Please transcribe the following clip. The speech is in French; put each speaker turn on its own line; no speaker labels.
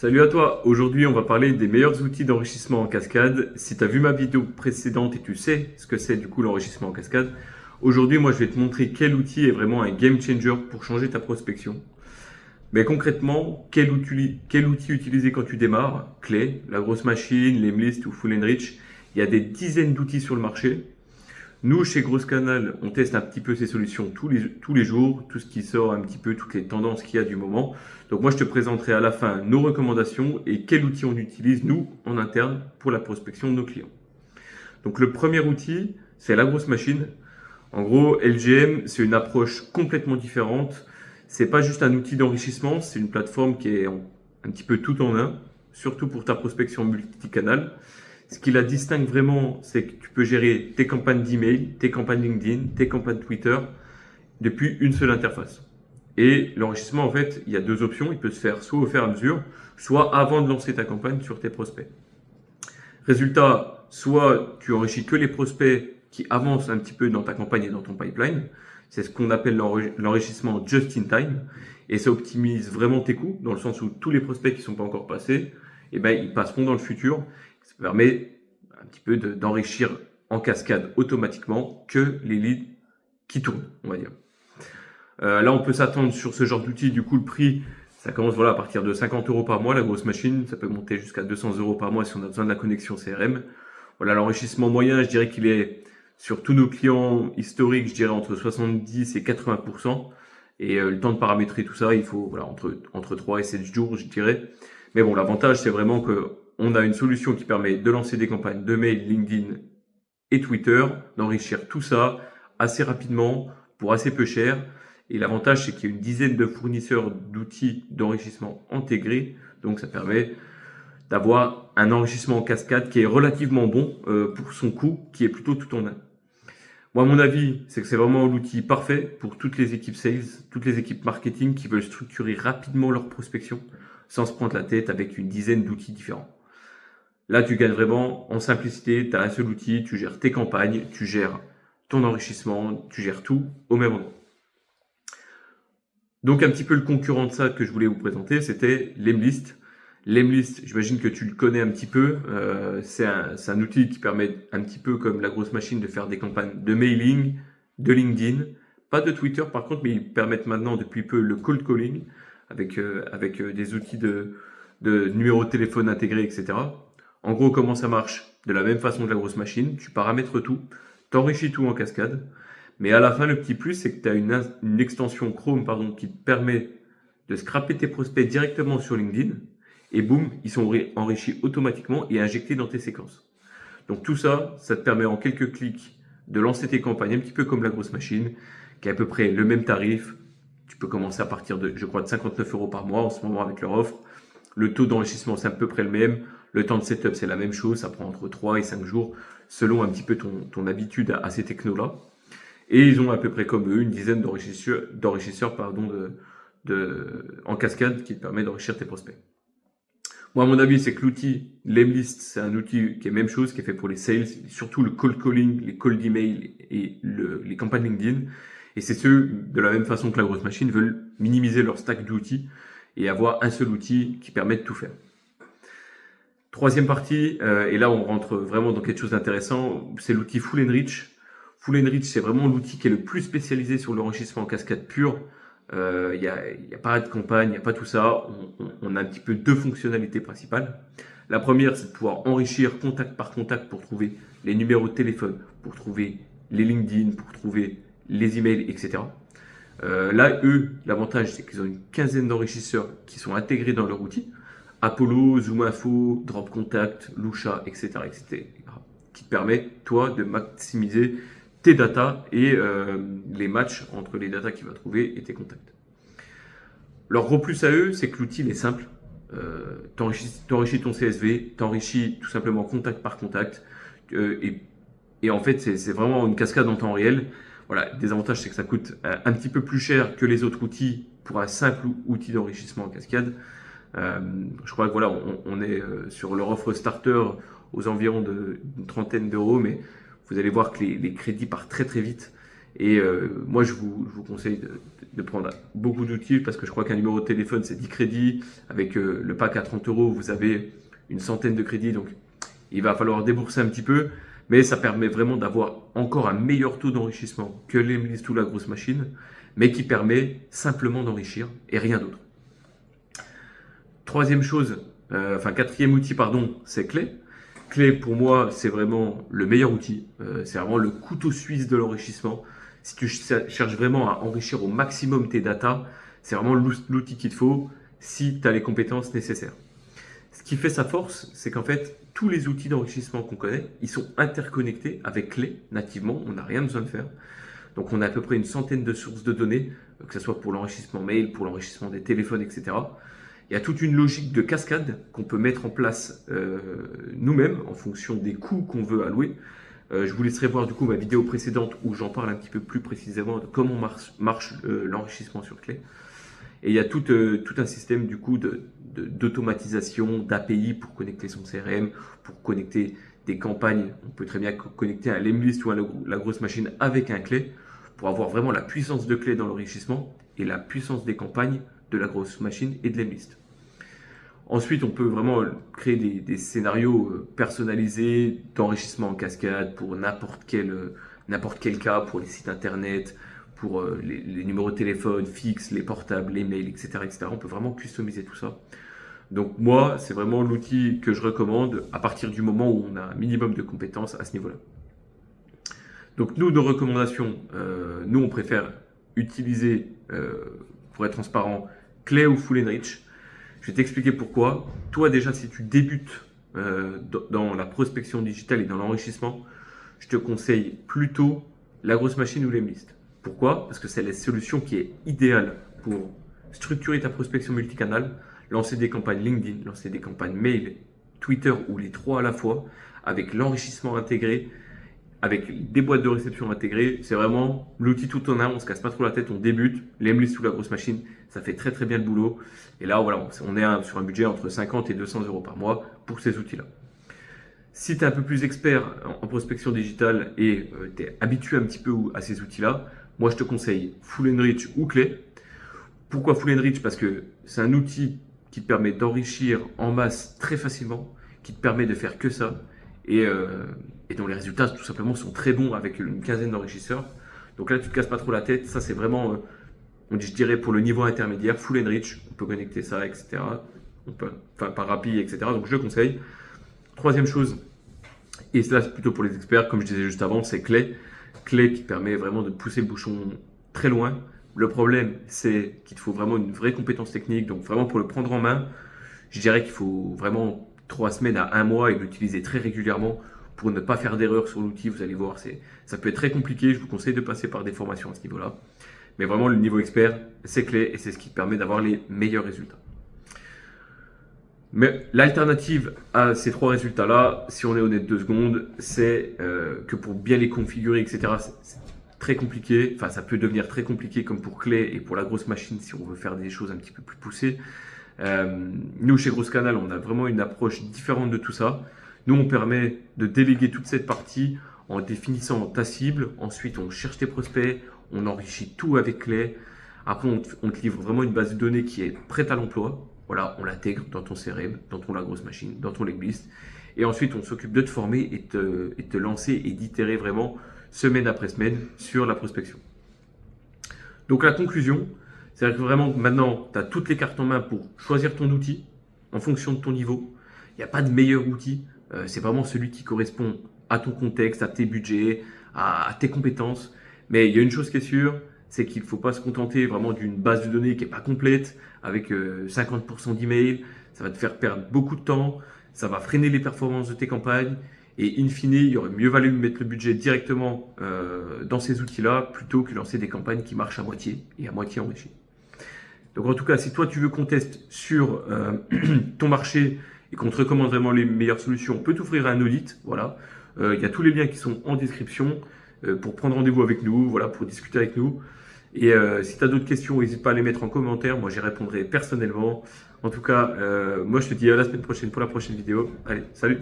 Salut à toi, aujourd'hui on va parler des meilleurs outils d'enrichissement en cascade. Si tu as vu ma vidéo précédente et tu sais ce que c'est du coup l'enrichissement en cascade, aujourd'hui moi je vais te montrer quel outil est vraiment un game changer pour changer ta prospection. Mais concrètement, quel outil utiliser quand tu démarres? Clé, la grosse machine, Lemlist ou Full Enrich. Il y a des dizaines d'outils sur le marché. Nous, chez Grosse Canal, on teste un petit peu ces solutions tous les jours, tout ce qui sort un petit peu, toutes les tendances qu'il y a du moment. Donc moi, je te présenterai à la fin nos recommandations et quel outil on utilise, nous, en interne, pour la prospection de nos clients. Donc le premier outil, c'est la grosse machine. En gros, LGM, c'est une approche complètement différente. C'est pas juste un outil d'enrichissement, c'est une plateforme qui est un petit peu tout en un, surtout pour ta prospection multicanal. Ce qui la distingue vraiment, c'est que tu peux gérer tes campagnes d'email, tes campagnes LinkedIn, tes campagnes Twitter depuis une seule interface. Et l'enrichissement, en fait, il y a deux options. Il peut se faire soit au fur et à mesure, soit avant de lancer ta campagne sur tes prospects. Résultat, soit tu enrichis que les prospects qui avancent un petit peu dans ta campagne et dans ton pipeline. C'est ce qu'on appelle l'enrichissement just in time. Et ça optimise vraiment tes coûts, dans le sens où tous les prospects qui ne sont pas encore passés, eh ben, ils passeront dans le futur. Ça permet un petit peu d'enrichir en cascade automatiquement que les leads qui tournent, on va dire. Là, on peut s'attendre sur ce genre d'outil. Du coup, le prix, ça commence à partir de 50 € par mois, la grosse machine. Ça peut monter jusqu'à 200 € par mois si on a besoin de la connexion CRM. Voilà, l'enrichissement moyen, je dirais qu'il est sur tous nos clients historiques, je dirais entre 70 et 80%. Et le temps de paramétrer tout ça, il faut entre 3 et 7 jours, je dirais. Mais bon, l'avantage, c'est vraiment que on a une solution qui permet de lancer des campagnes de mail, LinkedIn et Twitter, d'enrichir tout ça assez rapidement pour assez peu cher. Et l'avantage, c'est qu'il y a une dizaine de fournisseurs d'outils d'enrichissement intégrés. Donc, ça permet d'avoir un enrichissement en cascade qui est relativement bon pour son coût, qui est plutôt tout en un. Moi, mon avis, c'est que c'est vraiment l'outil parfait pour toutes les équipes sales, toutes les équipes marketing qui veulent structurer rapidement leur prospection sans se prendre la tête avec une dizaine d'outils différents. Là, tu gagnes vraiment en simplicité, tu as un seul outil, tu gères tes campagnes, tu gères ton enrichissement, tu gères tout au même endroit. Donc un petit peu le concurrent de ça que je voulais vous présenter, c'était Lemlist. Lemlist, j'imagine que tu le connais un petit peu. C'est un outil qui permet un petit peu comme la grosse machine de faire des campagnes de mailing, de LinkedIn, pas de Twitter par contre, mais ils permettent maintenant depuis peu le cold calling avec des outils de numéro de téléphone intégrés, etc. En gros, comment ça marche? De la même façon que la grosse machine, tu paramètres tout, t'enrichis tout en cascade. Mais à la fin, le petit plus, c'est que tu as une extension Chrome qui te permet de scraper tes prospects directement sur LinkedIn. Et boum, ils sont enrichis automatiquement et injectés dans tes séquences. Donc tout ça, ça te permet en quelques clics de lancer tes campagnes un petit peu comme la grosse machine, qui est à peu près le même tarif. Tu peux commencer à partir de, je crois, de 59 € par mois en ce moment avec leur offre. Le taux d'enrichissement, c'est à peu près le même. Le temps de setup, c'est la même chose. Ça prend entre 3 et 5 jours selon un petit peu ton habitude à ces technos-là. Et ils ont à peu près comme eux une dizaine d'enrichisseurs en cascade qui te permet d'enrichir tes prospects. Moi, à mon avis, c'est que l'outil Lemlist, c'est un outil qui est même chose, qui est fait pour les sales, surtout le cold calling, les cold email et les campagnes LinkedIn. Et c'est ceux, de la même façon que la grosse machine, veulent minimiser leur stack d'outils et avoir un seul outil qui permet de tout faire. Troisième partie, et là on rentre vraiment dans quelque chose d'intéressant, c'est l'outil Full Enrich. Full Enrich, c'est vraiment l'outil qui est le plus spécialisé sur l'enrichissement en cascade pure. Il n'y a pas de campagne, il n'y a pas tout ça. On a un petit peu deux fonctionnalités principales. La première, c'est de pouvoir enrichir contact par contact pour trouver les numéros de téléphone, pour trouver les LinkedIn, pour trouver les emails, etc. Là, eux, l'avantage, c'est qu'ils ont une quinzaine d'enrichisseurs qui sont intégrés dans leur outil. Apollo, ZoomInfo, Drop Contact, Lusha, etc., etc., qui te permet, toi, de maximiser tes datas et les matchs entre les datas qu'il va trouver et tes contacts. Leur gros plus à eux, c'est que l'outil est simple. T'enrichis ton CSV, t'enrichis tout simplement contact par contact. Et en fait, c'est vraiment une cascade en temps réel. Voilà, des avantages, c'est que ça coûte un petit peu plus cher que les autres outils pour un simple outil d'enrichissement en cascade. Je crois que voilà, on est sur leur offre starter aux environs d'une trentaine d'euros, mais vous allez voir que les crédits partent très très vite Et moi, je vous conseille de prendre beaucoup d'outils parce que je crois qu'un numéro de téléphone, c'est 10 crédits. Avec le pack à 30 euros, vous avez une centaine de crédits. Donc, il va falloir débourser un petit peu. Mais ça permet vraiment d'avoir encore un meilleur taux d'enrichissement que l'Emlist ou la grosse machine, mais qui permet simplement d'enrichir et rien d'autre. Quatrième outil, pardon, c'est Clé. Clé, pour moi, c'est vraiment le meilleur outil. C'est vraiment le couteau suisse de l'enrichissement. Si tu cherches vraiment à enrichir au maximum tes datas, c'est vraiment l'outil qu'il te faut si tu as les compétences nécessaires. Ce qui fait sa force, c'est qu'en fait, tous les outils d'enrichissement qu'on connaît, ils sont interconnectés avec Clé nativement. On n'a rien besoin de faire. Donc, on a à peu près une centaine de sources de données, que ce soit pour l'enrichissement mail, pour l'enrichissement des téléphones, etc. Il y a toute une logique de cascade qu'on peut mettre en place nous-mêmes en fonction des coûts qu'on veut allouer. Je vous laisserai voir du coup ma vidéo précédente où j'en parle un petit peu plus précisément de comment marche l'enrichissement sur Clé. Et il y a tout un système du coup d'automatisation, d'API pour connecter son CRM, pour connecter des campagnes. On peut très bien connecter un Lemlist ou la grosse machine avec un Clé pour avoir vraiment la puissance de Clé dans l'enrichissement et la puissance des campagnes de la grosse machine et de Lemlist. Ensuite, on peut vraiment créer des scénarios personnalisés d'enrichissement en cascade pour n'importe quel cas, pour les sites internet, pour les numéros de téléphone fixes, les portables, les mails, etc., etc. On peut vraiment customiser tout ça. Donc moi, c'est vraiment l'outil que je recommande à partir du moment où on a un minimum de compétences à ce niveau-là. Donc nous, nos recommandations, nous on préfère utiliser, pour être transparent, Clé ou Full Enrich. Je vais t'expliquer pourquoi. Toi déjà, si tu débutes dans la prospection digitale et dans l'enrichissement, je te conseille plutôt la grosse machine ou Lemlist. Pourquoi? Parce que c'est la solution qui est idéale pour structurer ta prospection multicanal, lancer des campagnes LinkedIn, lancer des campagnes mail, Twitter ou les trois à la fois, avec l'enrichissement intégré, avec des boîtes de réception intégrées. C'est vraiment l'outil tout en un, on se casse pas trop la tête, on débute. Lemlist ou la grosse machine, ça fait très très bien le boulot. Et là, voilà, on est sur un budget entre 50 et 200 euros par mois pour ces outils-là. Si tu es un peu plus expert en prospection digitale et tu es habitué un petit peu à ces outils-là, moi je te conseille Full Enrich ou Clé. Pourquoi Full Enrich? Parce que c'est un outil qui te permet d'enrichir en masse très facilement, qui te permet de faire que ça et dont les résultats tout simplement sont très bons avec une quinzaine d'enrichisseurs. Donc là, tu ne te casses pas trop la tête. Ça, c'est vraiment, je dirais, pour le niveau intermédiaire, Full Enrich. On peut connecter ça, etc. Par API, etc. Donc je le conseille. Troisième chose, et cela c'est plutôt pour les experts, comme je disais juste avant, c'est Clé. Clé qui permet vraiment de pousser le bouchon très loin. Le problème, c'est qu'il te faut vraiment une vraie compétence technique. Donc vraiment pour le prendre en main, je dirais qu'il faut vraiment 3 semaines à 1 mois et l'utiliser très régulièrement pour ne pas faire d'erreur sur l'outil. Vous allez voir, ça peut être très compliqué. Je vous conseille de passer par des formations à ce niveau-là. Mais vraiment, le niveau expert, c'est Clé et c'est ce qui permet d'avoir les meilleurs résultats. Mais l'alternative à ces 3 résultats-là, si on est honnête 2 secondes, c'est que pour bien les configurer, etc., c'est très compliqué. Enfin, ça peut devenir très compliqué comme pour Clé et pour la grosse machine si on veut faire des choses un petit peu plus poussées. Nous, chez Grosse Canal, on a vraiment une approche différente de tout ça. Nous, on permet de déléguer toute cette partie en définissant ta cible. Ensuite, on cherche tes prospects, on enrichit tout avec Clé. Après, on te livre vraiment une base de données qui est prête à l'emploi. Voilà, on l'intègre dans ton CRM, dans ton la grosse machine, dans ton Lemlist. Et ensuite, on s'occupe de te former et de te lancer et d'itérer vraiment semaine après semaine sur la prospection. Donc la conclusion, c'est que vraiment maintenant, tu as toutes les cartes en main pour choisir ton outil en fonction de ton niveau. Il n'y a pas de meilleur outil. C'est vraiment celui qui correspond à ton contexte, à tes budgets, à tes compétences. Mais il y a une chose qui est sûre, c'est qu'il ne faut pas se contenter vraiment d'une base de données qui n'est pas complète, avec 50% d'emails. Ça va te faire perdre beaucoup de temps, ça va freiner les performances de tes campagnes. Et in fine, il y aurait mieux valu mettre le budget directement dans ces outils-là plutôt que lancer des campagnes qui marchent à moitié et à moitié enrichies. Donc en tout cas, si toi tu veux qu'on teste sur ton marché et qu'on te recommande vraiment les meilleures solutions, on peut t'offrir un audit. Voilà, il y a tous les liens qui sont en description pour prendre rendez-vous avec nous, voilà, pour discuter avec nous. Et si tu as d'autres questions, n'hésite pas à les mettre en commentaire. Moi, j'y répondrai personnellement. En tout cas, moi, je te dis à la semaine prochaine pour la prochaine vidéo. Allez, salut!